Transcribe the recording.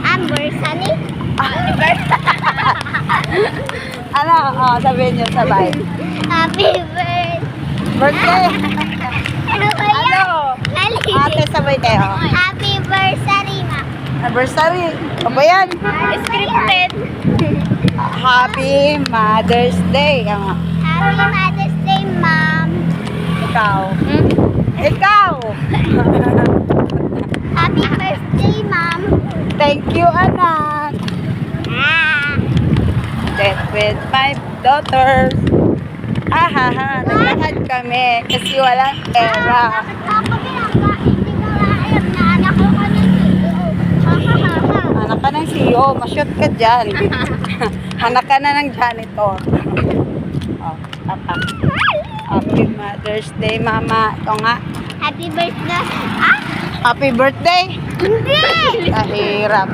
Anniversary? Ano? Sabihin niyo sabay. Happy birthday! Birthday. Ano kaya? Ano? Ate, sabay kayo. Happy birthday, ma. Anniversary. Ano ba yan? Scripted. Happy Mother's Day. Happy Mother's Day, ma'am. Ikaw. Ikaw. Happy birthday, ma'am. Thank you, anak. Death with my daughters. Naglakad kami kasi walang pera. Bakit ako ginagawa? Hindi ko alam na anak ko ka ng CEO. Anak ka ng CEO, ma-shoot ka dyan. Anak ka na ng janitor. Oh, papa. Happy Mother's Day, mama. Ito nga. Happy birthday. Happy birthday. Hindi! Kahirap.